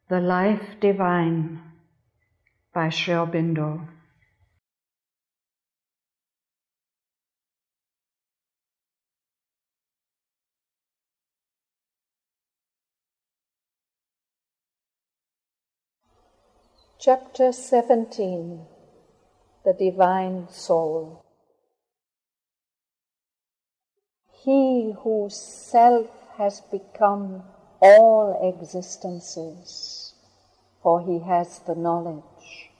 The Life Divine by Aurobindo. Chapter 17. The Divine Soul. He whose self has become all existences, for he has the knowledge,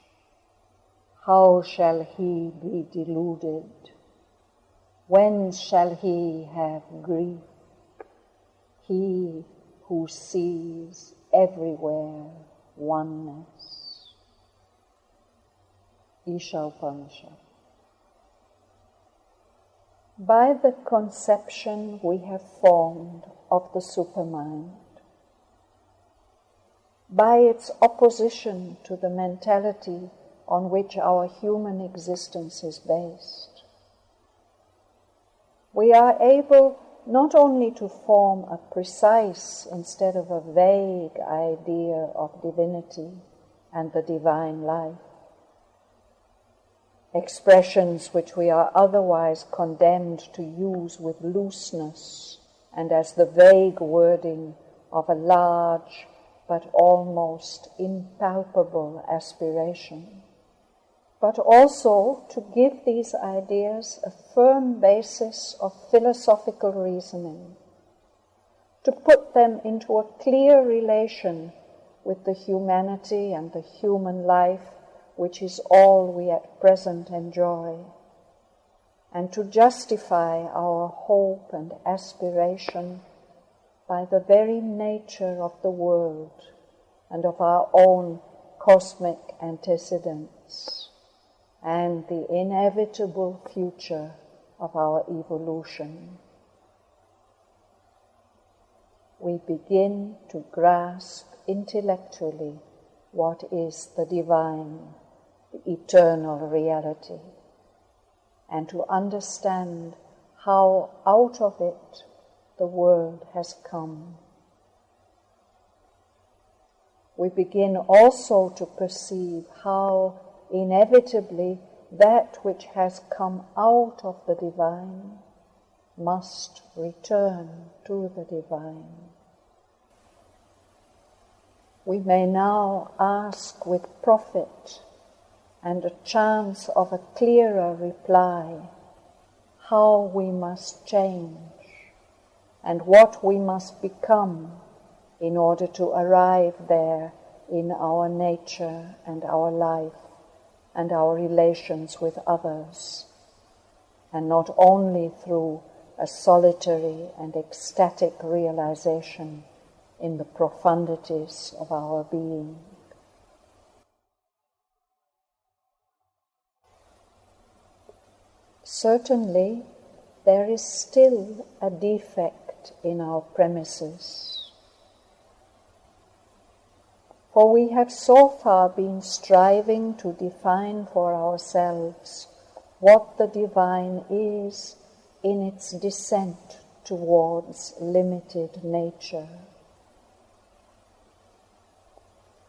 how shall he be deluded? When shall he have grief? He who sees everywhere oneness. Isha Upanishad. By the conception we have formed of the supermind, by its opposition to the mentality on which our human existence is based, we are able not only to form a precise instead of a vague idea of divinity and the divine life, expressions which we are otherwise condemned to use with looseness and as the vague wording of a large but almost impalpable aspiration, but also to give these ideas a firm basis of philosophical reasoning, to put them into a clear relation with the humanity and the human life which is all we at present enjoy, and to justify our hope and aspiration by the very nature of the world and of our own cosmic antecedents and the inevitable future of our evolution. We begin to grasp intellectually what is the divine, the eternal reality, and to understand how out of it the world has come. We begin also to perceive how inevitably that which has come out of the divine must return to the divine. We may now ask with profit and a chance of a clearer reply how we must change and what we must become in order to arrive there in our nature and our life and our relations with others, and not only through a solitary and ecstatic realization in the profundities of our being. Certainly, there is still a defect in our premises, for we have so far been striving to define for ourselves what the divine is in its descent towards limited nature,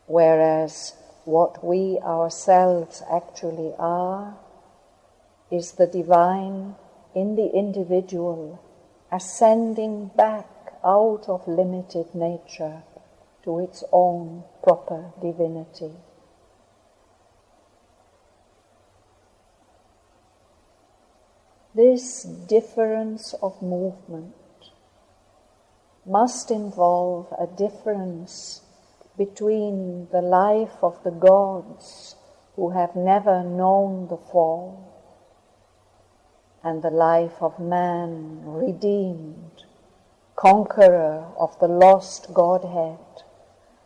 whereas what we ourselves actually are is the divine in the individual ascending back out of limited nature to its own proper divinity. This difference of movement must involve a difference between the life of the gods who have never known the fall and the life of man redeemed, conqueror of the lost Godhead,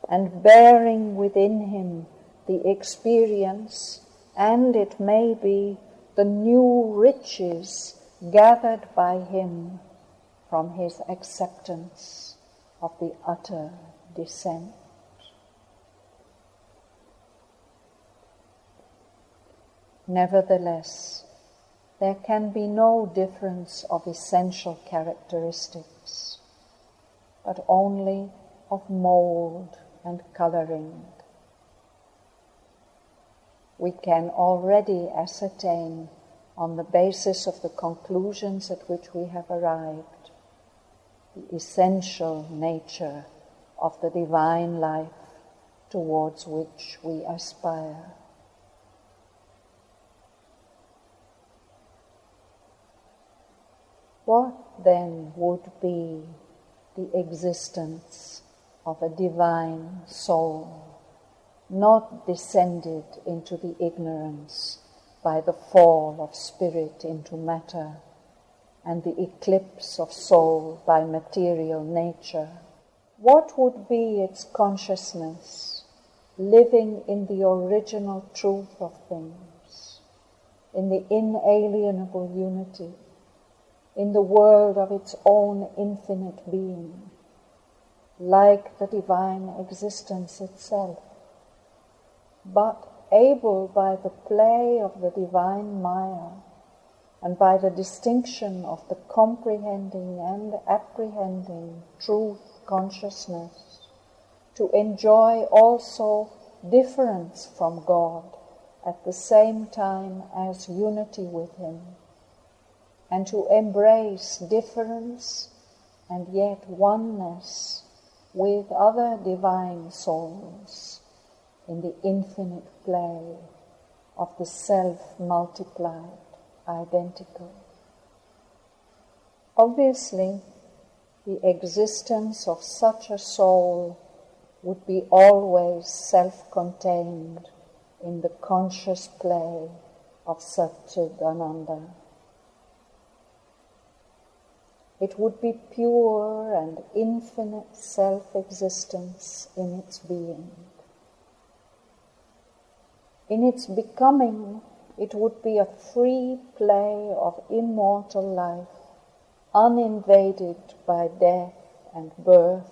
and bearing within him the experience and, it may be, the new riches gathered by him from his acceptance of the utter descent. Nevertheless, there can be no difference of essential characteristics, but only of mold and coloring. We can already ascertain, on the basis of the conclusions at which we have arrived, the essential nature of the divine life towards which we aspire. What then would be the existence of a divine soul, not descended into the ignorance by the fall of spirit into matter and the eclipse of soul by material nature? What would be its consciousness, living in the original truth of things, in the inalienable unity, in the world of its own infinite being, like the divine existence itself, but able by the play of the divine Maya and by the distinction of the comprehending and apprehending truth consciousness to enjoy also difference from God at the same time as unity with Him, and to embrace difference and yet oneness with other divine souls in the infinite play of the self multiplied, identical. Obviously, the existence of such a soul would be always self-contained in the conscious play of Satchidananda. It would be pure and infinite self-existence in its being. In its becoming, it would be a free play of immortal life, uninvaded by death and birth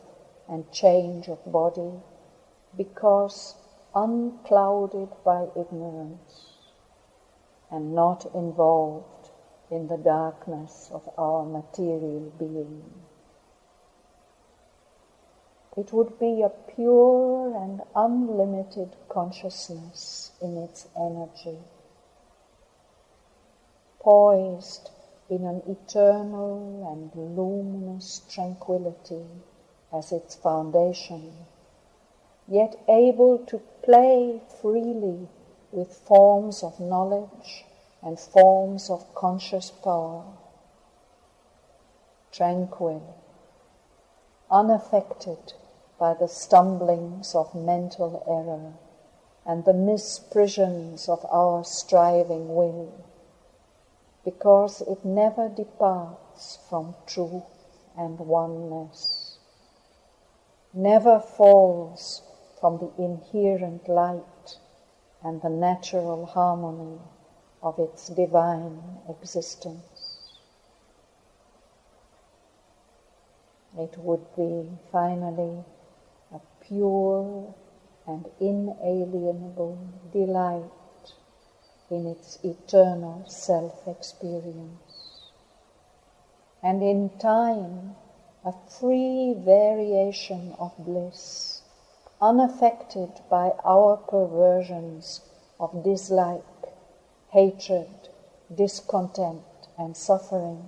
and change of body, because unclouded by ignorance and not involved in the darkness of our material being. It would be a pure and unlimited consciousness in its energy, poised in an eternal and luminous tranquility as its foundation, yet able to play freely with forms of knowledge and forms of conscious power, tranquil, unaffected by the stumblings of mental error and the misprisions of our striving will, because it never departs from truth and oneness, never falls from the inherent light and the natural harmony of its divine existence. It would be, finally, a pure and inalienable delight in its eternal self-experience, and in time a free variation of bliss, unaffected by our perversions of dislike, hatred, discontent, and suffering,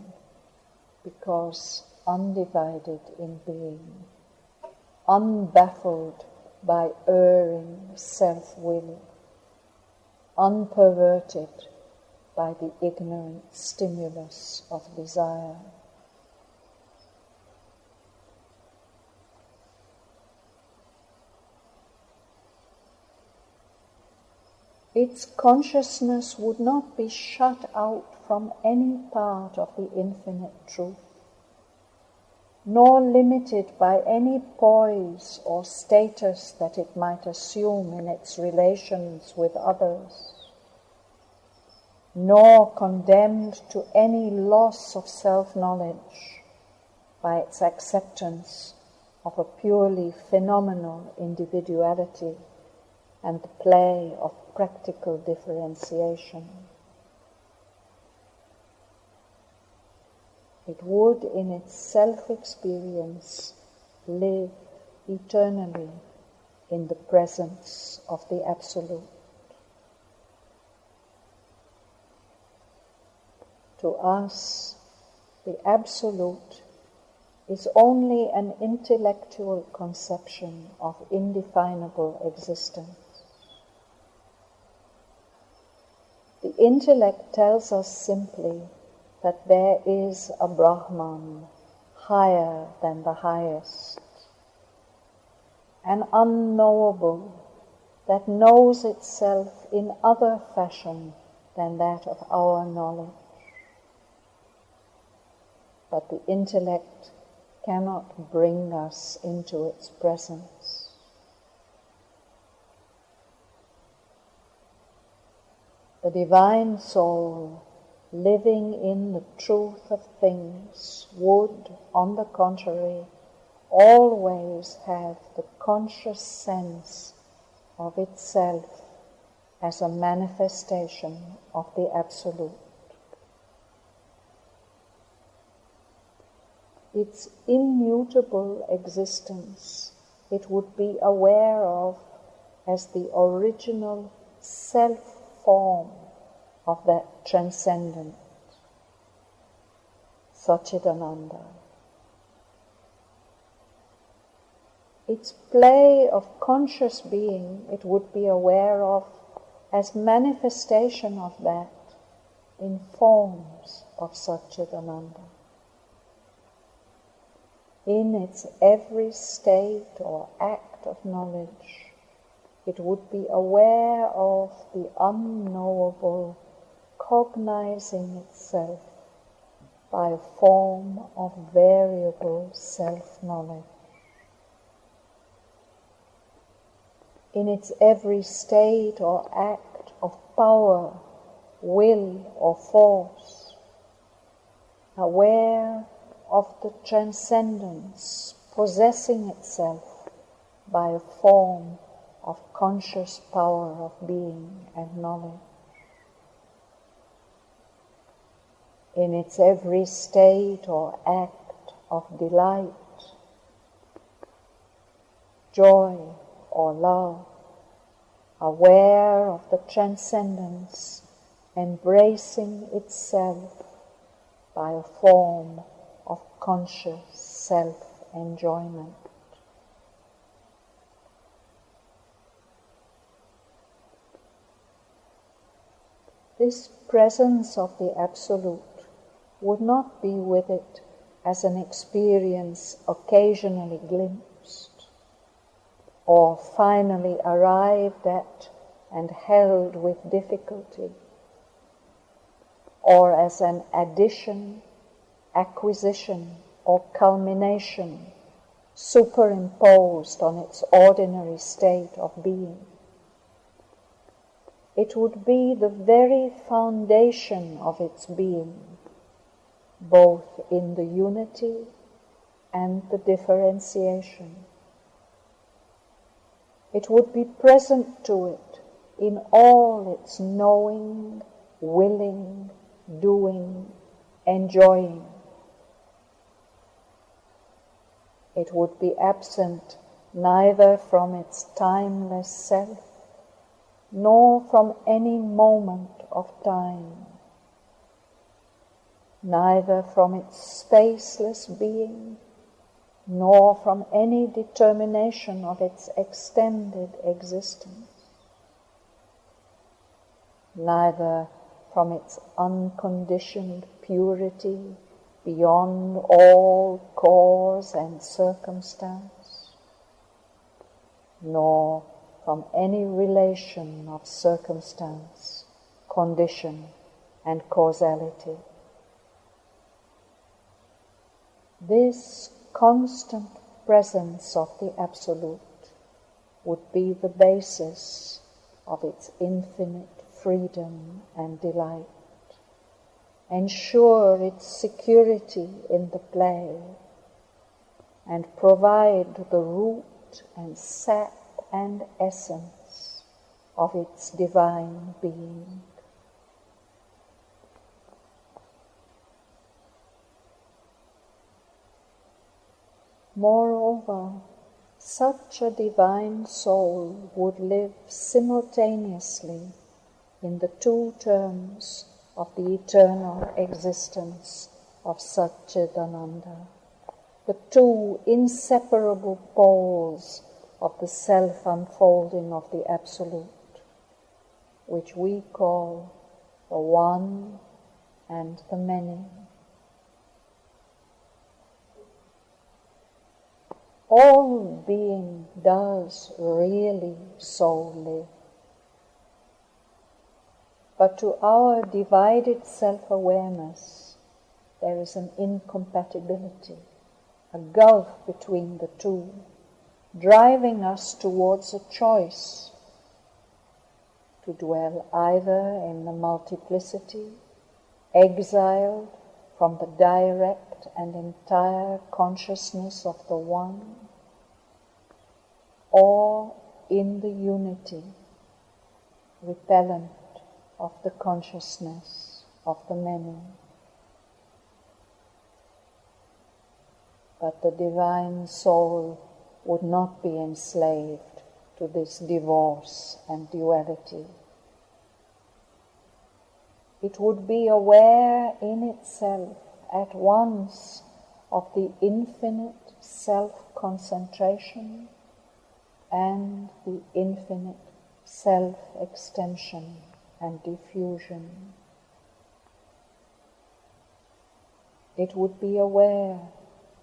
because undivided in being, unbaffled by erring self-will, unperverted by the ignorant stimulus of desire. Its consciousness would not be shut out from any part of the infinite truth, nor limited by any poise or status that it might assume in its relations with others, nor condemned to any loss of self-knowledge by its acceptance of a purely phenomenal individuality and the play of practical differentiation. It would, in its self-experience, live eternally in the presence of the Absolute. To us, the Absolute is only an intellectual conception of indefinable existence. The intellect tells us simply that there is a Brahman higher than the highest, an unknowable that knows itself in other fashion than that of our knowledge. But the intellect cannot bring us into its presence. The divine soul, living in the truth of things, would, on the contrary, always have the conscious sense of itself as a manifestation of the Absolute. Its immutable existence it would be aware of as the original self-form of that transcendent, Satchidananda. Its play of conscious being it would be aware of as manifestation of that in forms of Satchidananda. In its every state or act of knowledge, it would be aware of the unknowable cognizing itself by a form of variable self-knowledge. In its every state or act of power, will or force, aware of the transcendence possessing itself by a form of conscious power of being and knowledge. In its every state or act of delight, joy or love, aware of the transcendence embracing itself by a form of conscious self-enjoyment. This presence of the Absolute would not be with it as an experience occasionally glimpsed, or finally arrived at and held with difficulty, or as an addition, acquisition, or culmination superimposed on its ordinary state of being. It would be the very foundation of its being, both in the unity and the differentiation. It would be present to it in all its knowing, willing, doing, enjoying. It would be absent neither from its timeless self, nor from any moment of time, neither from its spaceless being, nor from any determination of its extended existence, neither from its unconditioned purity beyond all cause and circumstance, nor from any relation of circumstance, condition, and causality. This constant presence of the Absolute would be the basis of its infinite freedom and delight, ensure its security in the play, and provide the root and sap and essence of its divine being. Moreover, Such a divine soul would live simultaneously in the two terms of the eternal existence of Satchidananda, the two inseparable poles of the self-unfolding of the Absolute, which we call the One and the Many. All being does really so live. But to our divided self-awareness, there is an incompatibility, a gulf between the two, driving us towards a choice to dwell either in the multiplicity, exiled from the direct and entire consciousness of the One, or in the unity, repellent of the consciousness of the many. But the divine soul would not be enslaved to this divorce and duality. It would be aware in itself at once of the infinite self-concentration and the infinite self-extension and diffusion. It would be aware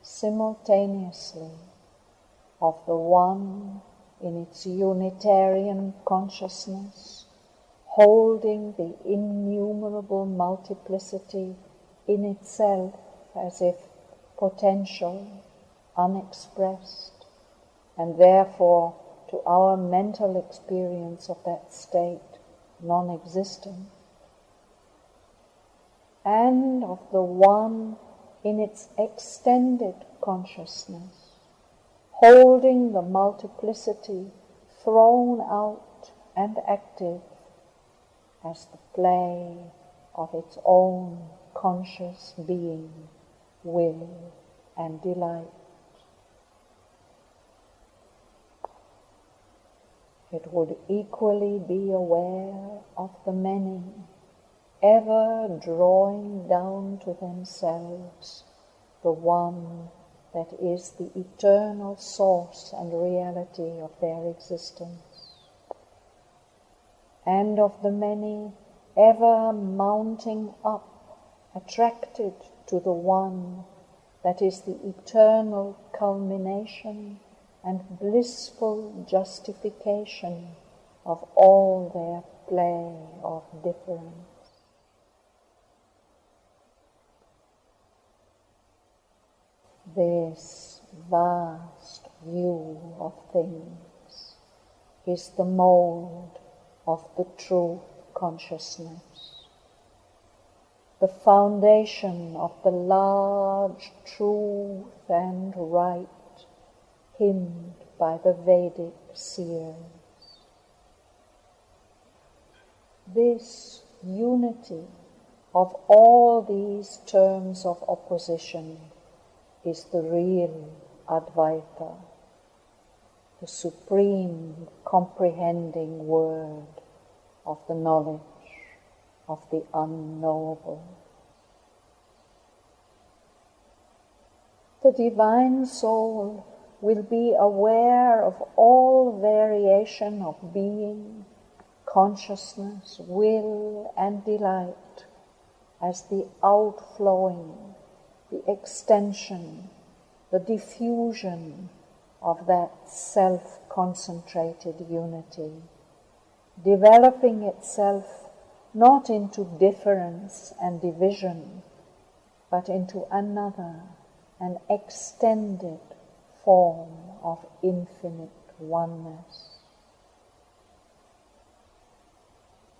simultaneously of the One in its Unitarian consciousness, holding the innumerable multiplicity in itself as if potential, unexpressed, and therefore to our mental experience of that state non-existent, and of the One in its extended consciousness, holding the multiplicity thrown out and active as the play of its own conscious being, will, and delight. It would equally be aware of the many, ever drawing down to themselves the One that is the eternal source and reality of their existence, and of the many ever mounting up, attracted to the One that is the eternal culmination and blissful justification of all their play of difference. This vast view of things is the mold of the true consciousness, the foundation of the large truth and right hymned by the Vedic seers. This unity of all these terms of opposition is the real Advaita, the supreme comprehending word of the knowledge of the unknowable. The divine soul will be aware of all variation of being, consciousness, will, and delight as the outflowing, the extension, the diffusion of that self-concentrated unity, developing itself not into difference and division, but into another, an extended form of infinite oneness.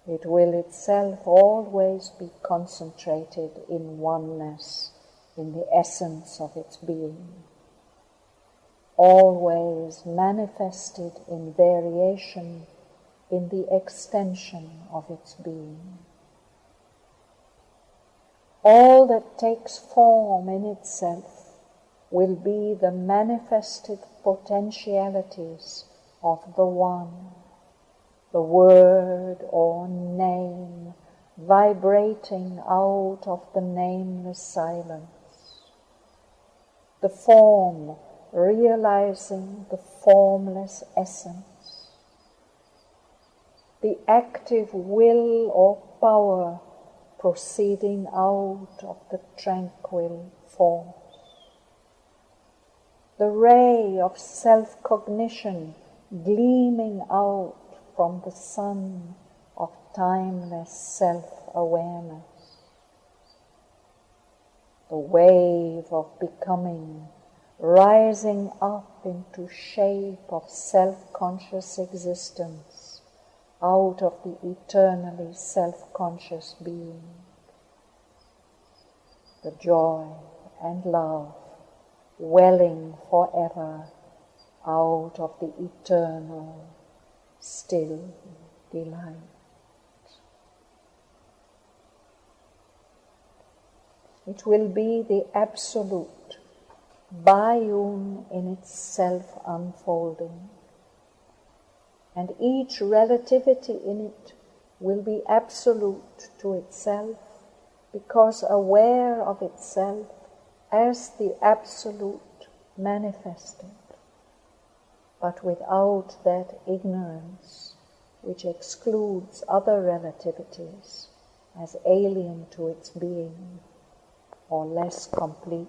It will itself always be concentrated in oneness, in the essence of its being, always manifested in variation, in the extension of its being. All that takes form in itself will be the manifested potentialities of the One, the word or name vibrating out of the nameless silence, the form realizing the formless essence, the active will or power proceeding out of the tranquil force, the ray of self-cognition gleaming out from the sun of timeless self-awareness, the wave of becoming rising up into shape of self-conscious existence out of the eternally self-conscious being, the joy and love welling forever out of the eternal still delight. It will be the absolute, Bayun in its self-unfolding, and each relativity in it will be absolute to itself, because aware of itself as the absolute manifested, but without that ignorance which excludes other relativities as alien to its being or less complete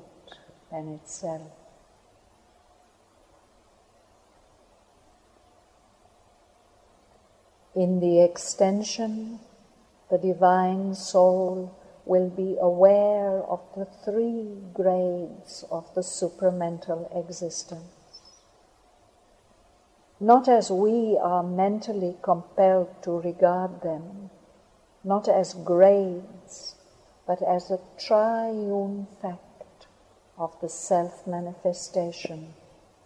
than itself. In the extension, the divine soul will be aware of the three grades of the supramental existence, not as we are mentally compelled to regard them, not as grades, but as a triune fact of the self-manifestation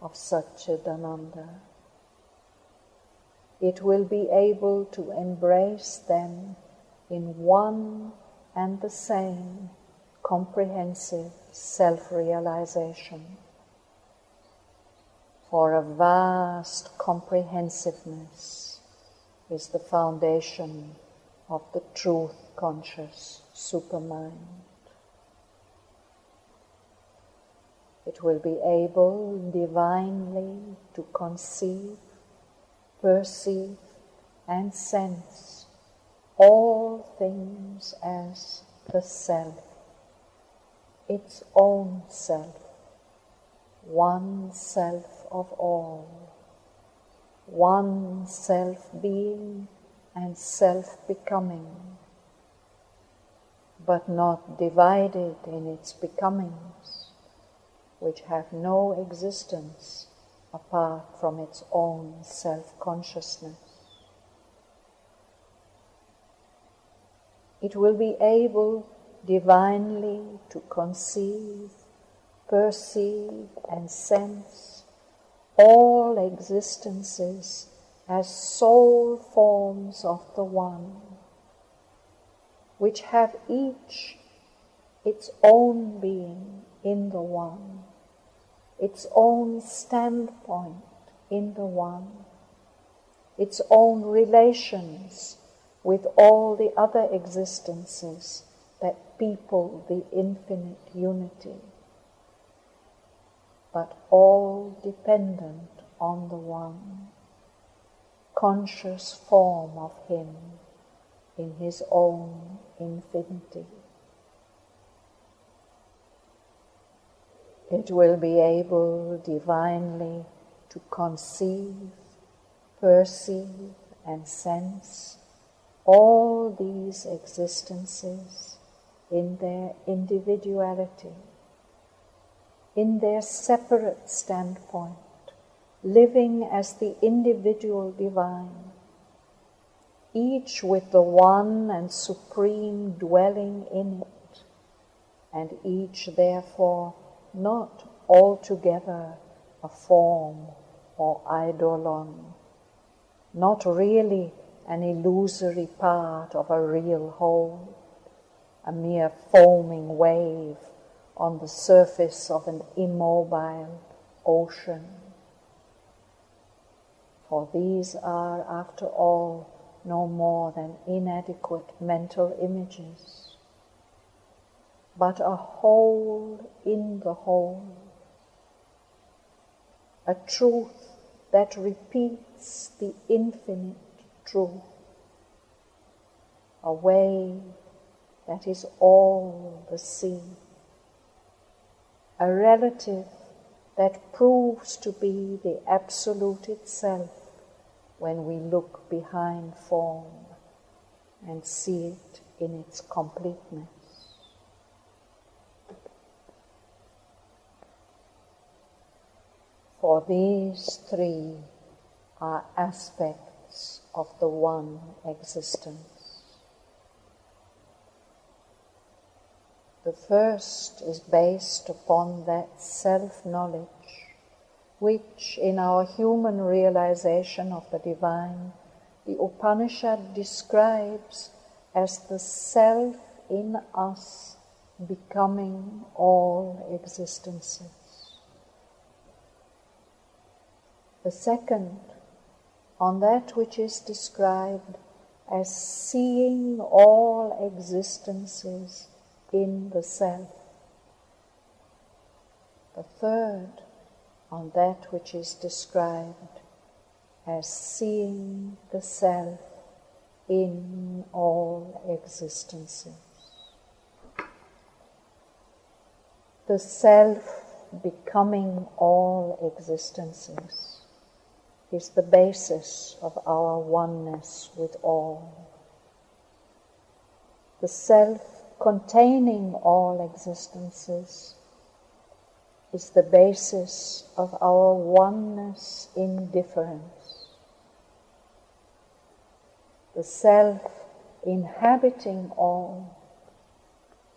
of Satchidananda. It will be able to embrace them in one and the same comprehensive self-realization. For a vast comprehensiveness is the foundation of the truth-conscious supermind. It will be able divinely to conceive, perceive, and sense all things as the self, its own self, one self of all, one self-being and self-becoming, but not divided in its becomings, which have no existence apart from its own self-consciousness. It will be able divinely to conceive, perceive, and sense all existences as soul forms of the One, which have each its own being in the One, its own standpoint in the One, its own relations with all the other existences that people the infinite unity, but all dependent on the One, conscious form of Him in His own infinity. It will be able divinely to conceive, perceive, and sense all these existences in their individuality, in their separate standpoint, living as the individual divine, each with the one and supreme dwelling in it, and each therefore not altogether a form or eidolon, not really an illusory part of a real whole, a mere foaming wave on the surface of an immobile ocean. For these are, after all, no more than inadequate mental images, but a whole in the whole, a truth that repeats the infinite truth, a wave that is all the sea, a relative that proves to be the absolute itself when we look behind form and see it in its completeness. For these three are aspects of the one existence. The first is based upon that self-knowledge which, in our human realization of the divine, the Upanishad describes as the self in us becoming all existences. The second, on that which is described as seeing all existences in the self. The third, on that which is described as seeing the self in all existences. The self becoming all existences is the basis of our oneness with all. The self containing all existences is the basis of our oneness in difference. The self inhabiting all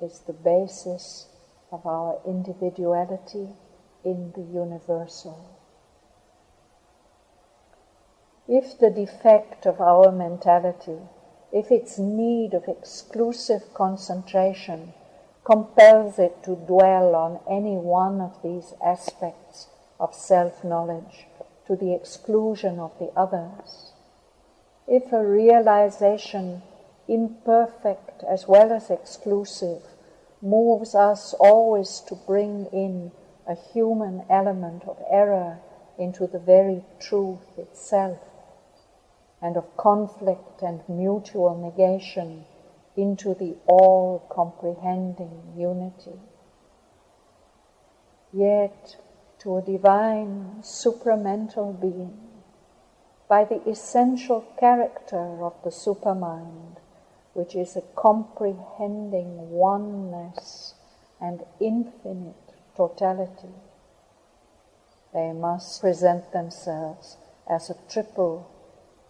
is the basis of our individuality in the universal. If the defect of our mentality, if its need of exclusive concentration compels it to dwell on any one of these aspects of self-knowledge to the exclusion of the others, if a realization imperfect as well as exclusive moves us always to bring in a human element of error into the very truth itself, and of conflict and mutual negation into the all-comprehending unity. Yet, to a divine supramental being, by the essential character of the supermind, which is a comprehending oneness and infinite totality, they must present themselves as a triple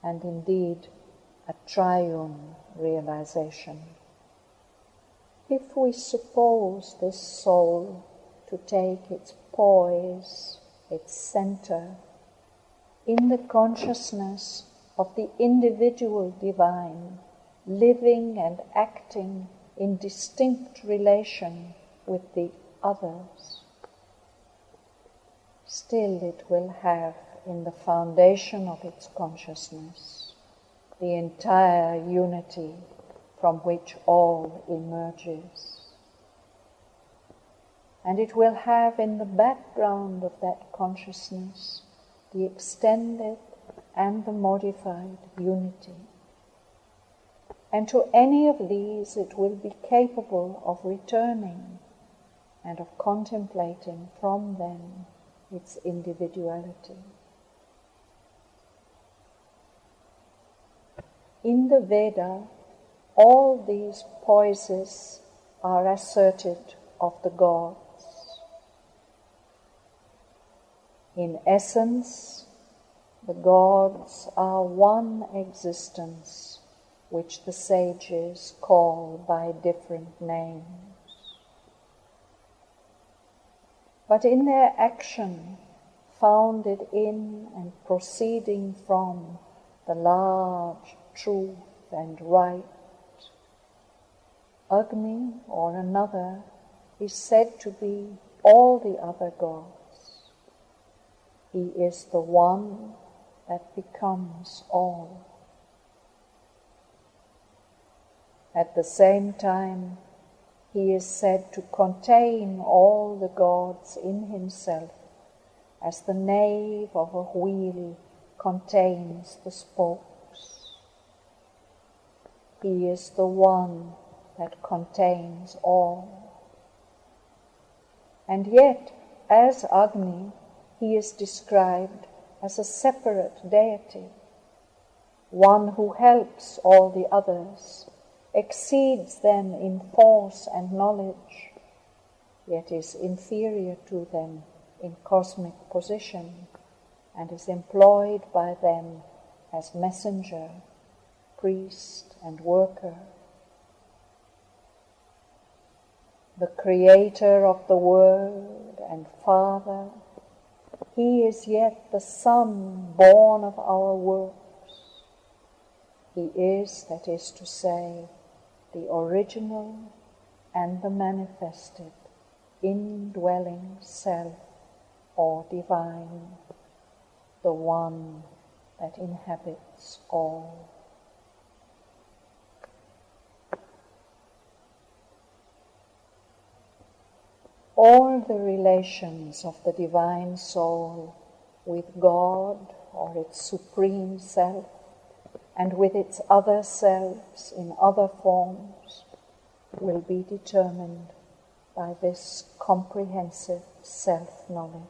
and indeed a triune realization. If we suppose this soul to take its poise, its center, in the consciousness of the individual divine, living and acting in distinct relation with the others, still it will have in the foundation of its consciousness the entire unity from which all emerges. And it will have in the background of that consciousness the extended and the modified unity. And to any of these it will be capable of returning and of contemplating from them its individuality. In the Veda, all these poises are asserted of the gods. In essence, the gods are one existence, which the sages call by different names. But in their action, founded in and proceeding from the large truth and right, Agni or another is said to be all the other gods. He is the one that becomes all. At the same time, he is said to contain all the gods in himself, as the nave of a wheel contains the spokes. He is the one that contains all. And yet, as Agni, he is described as a separate deity, one who helps all the others, exceeds them in force and knowledge, yet is inferior to them in cosmic position, and is employed by them as messenger, priest, and worker. The creator of the world and Father, he is yet the Son born of our works. He is, that is to say, the original and the manifested, indwelling self or divine, the one that inhabits all. All the relations of the divine soul with God or its supreme self and with its other selves in other forms will be determined by this comprehensive self-knowledge.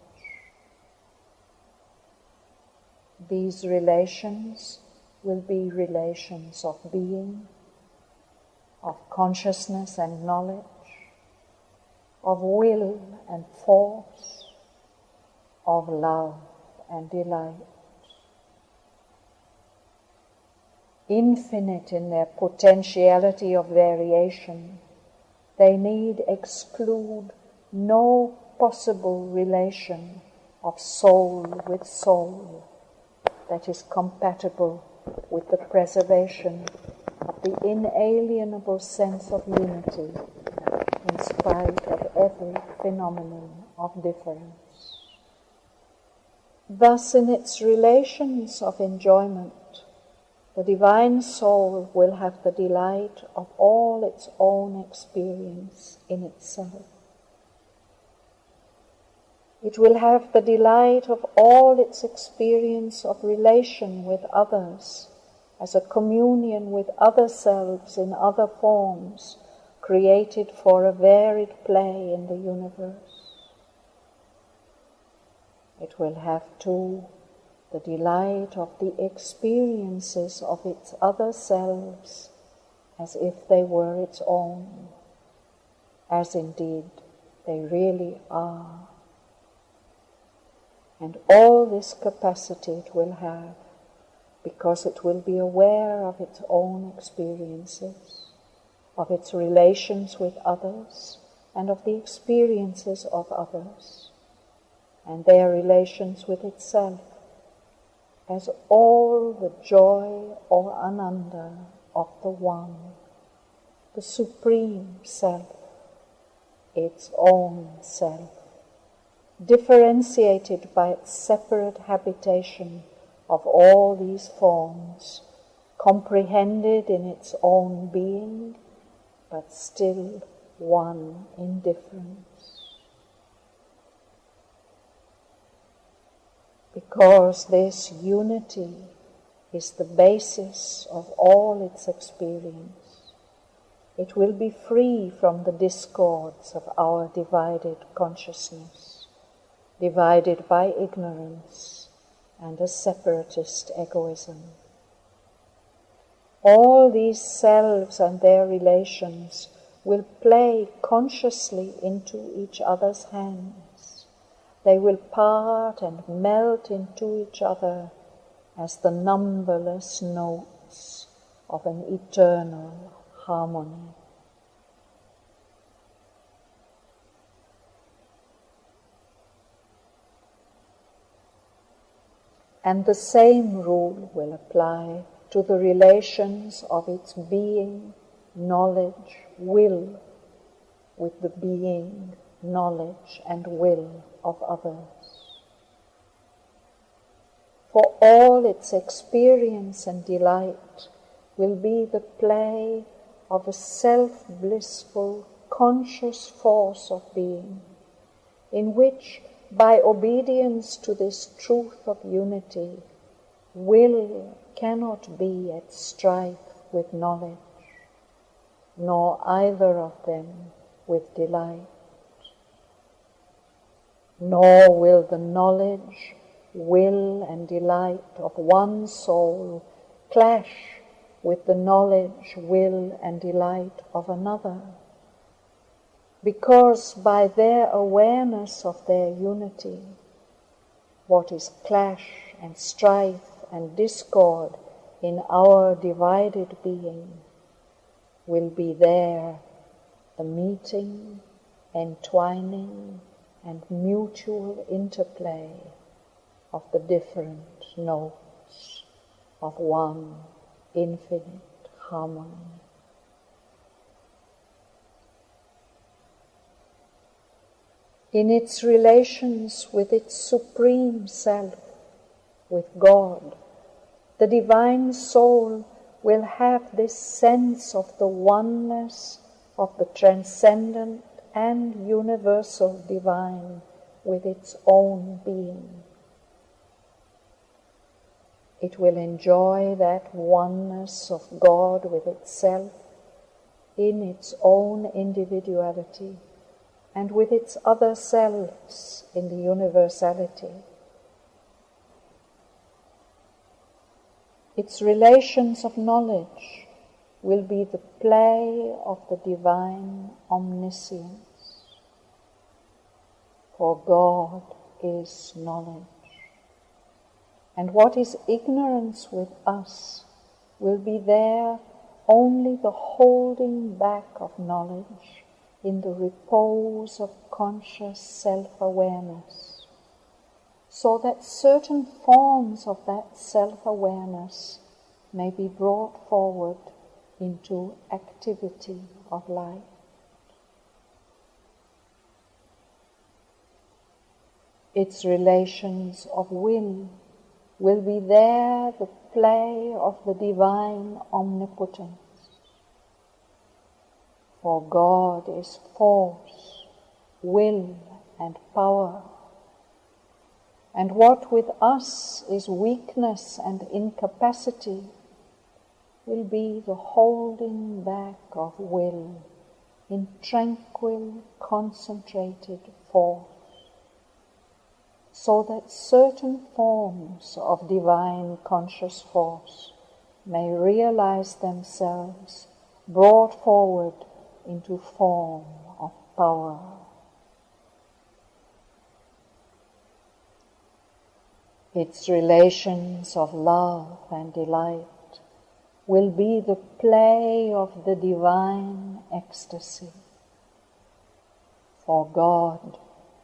These relations will be relations of being, of consciousness and knowledge, of will and force, of love and delight. Infinite in their potentiality of variation, they need exclude no possible relation of soul with soul that is compatible with the preservation of the inalienable sense of unity in spite of every phenomenon of difference. Thus, in its relations of enjoyment, the divine soul will have the delight of all its own experience in itself. It will have the delight of all its experience of relation with others, as a communion with other selves in other forms, created for a varied play in the universe. It will have, too, the delight of the experiences of its other selves as if they were its own, as indeed they really are. And all this capacity it will have because it will be aware of its own experiences, of its relations with others, and of the experiences of others, and their relations with itself, as all the joy or ananda of the One, the Supreme Self, its own self, differentiated by its separate habitation of all these forms, comprehended in its own being, but still one in difference. Because this unity is the basis of all its experience, it will be free from the discords of our divided consciousness, divided by ignorance and a separatist egoism. All these selves and their relations will play consciously into each other's hands. They will part and melt into each other as the numberless notes of an eternal harmony. And the same rule will apply to the relations of its being, knowledge, will, with the being, knowledge, and will of others. For all its experience and delight will be the play of a self-blissful, conscious force of being, in which, by obedience to this truth of unity, will cannot be at strife with knowledge, nor either of them with delight. Nor will the knowledge, will, and delight of one soul clash with the knowledge, will, and delight of another, because by their awareness of their unity, what is clash and strife and discord in our divided being will be there the meeting, entwining, and mutual interplay of the different notes of one infinite harmony. In its relations with its supreme self, with God, the divine soul will have this sense of the oneness of the transcendent and universal divine with its own being. It will enjoy that oneness of God with itself in its own individuality and with its other selves in the universality. Its relations of knowledge will be the play of the divine omniscience, for God is knowledge. And what is ignorance with us will be there only the holding back of knowledge in the repose of conscious self-awareness, so that certain forms of that self-awareness may be brought forward into activity of life. Its relations of will be there the play of the divine omnipotence. For God is force, will, and power. And what with us is weakness and incapacity will be the holding back of will in tranquil, concentrated force, so that certain forms of divine conscious force may realize themselves brought forward into form of power. Its relations of love and delight will be the play of the divine ecstasy, for God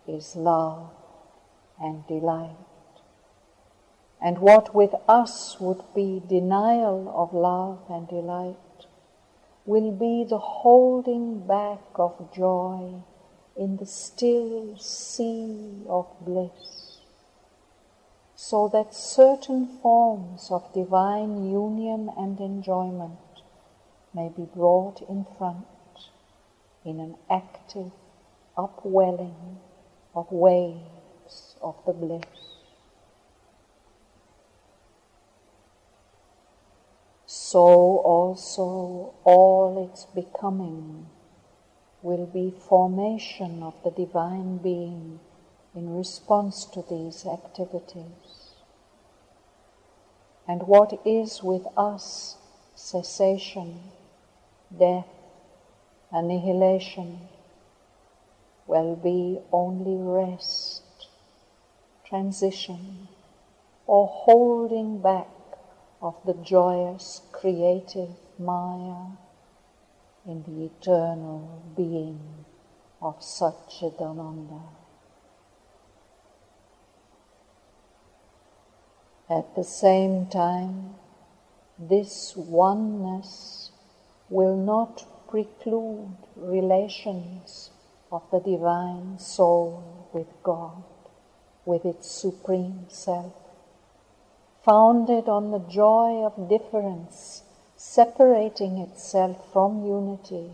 is love and delight. And what with us would be denial of love and delight will be the holding back of joy in the still sea of bliss, so that certain forms of divine union and enjoyment may be brought in front in an active upwelling of waves of the bliss. So also all its becoming will be formation of the divine being in response to these activities. And what is with us cessation, death, annihilation, will be only rest, transition, or holding back of the joyous creative Maya in the eternal being of Satchidananda. At the same time, this oneness will not preclude relations of the divine soul with God, with its supreme self, founded on the joy of difference, separating itself from unity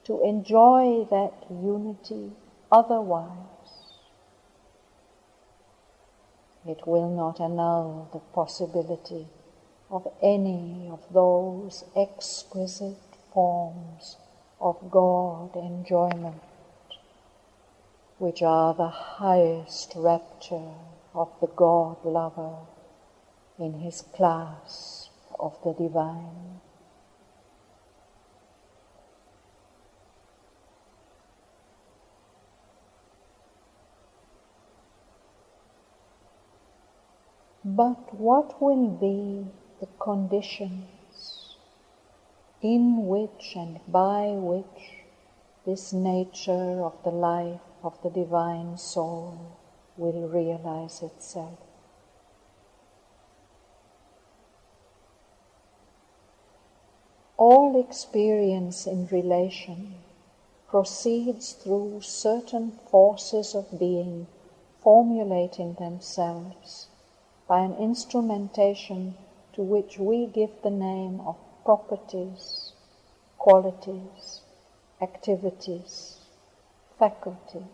to enjoy that unity otherwise. It will not annul the possibility of any of those exquisite forms of God enjoyment, which are the highest rapture of the God lover in his clasp of the divine. But what will be the conditions in which and by which this nature of the life of the divine soul will realize itself? All experience in relation proceeds through certain forces of being formulating themselves by an instrumentation to which we give the name of properties, qualities, activities, faculties.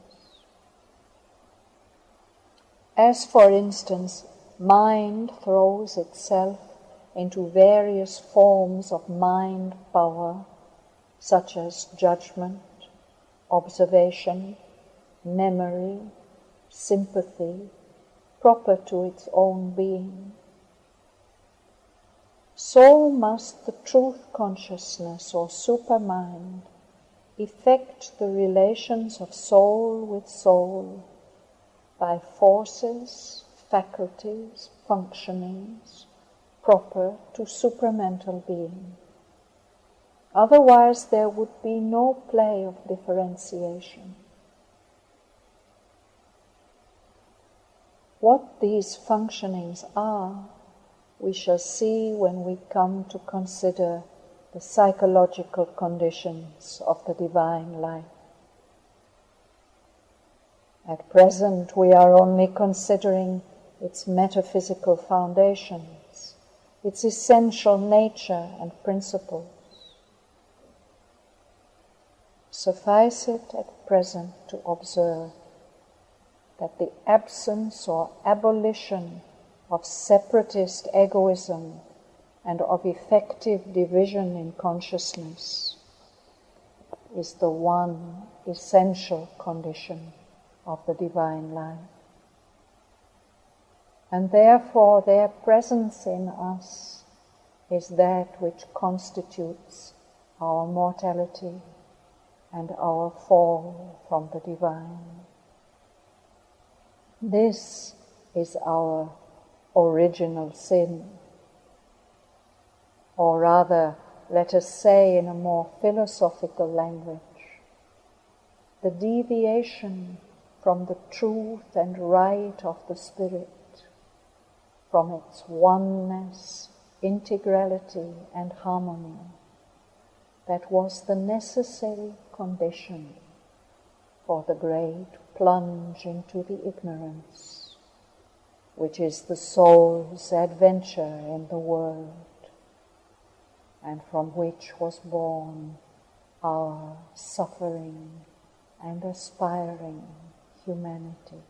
As, for instance, mind throws itself into various forms of mind power, such as judgment, observation, memory, sympathy, proper to its own being, so must the truth consciousness or supermind effect the relations of soul with soul by forces, faculties, functionings proper to supramental being. Otherwise there would be no play of differentiation. What these functionings are, we shall see when we come to consider the psychological conditions of the divine life. At present we are only considering its metaphysical foundations, its essential nature and principles. Suffice it at present to observe that the absence or abolition of separatist egoism and of effective division in consciousness is the one essential condition of the divine life. And therefore their presence in us is that which constitutes our mortality and our fall from the divine. This is our original sin, or rather, let us say in a more philosophical language, the deviation from the truth and right of the Spirit, from its oneness, integrality and harmony, that was the necessary condition for the great plunge into the ignorance, which is the soul's adventure in the world, and from which was born our suffering and aspiring humanity.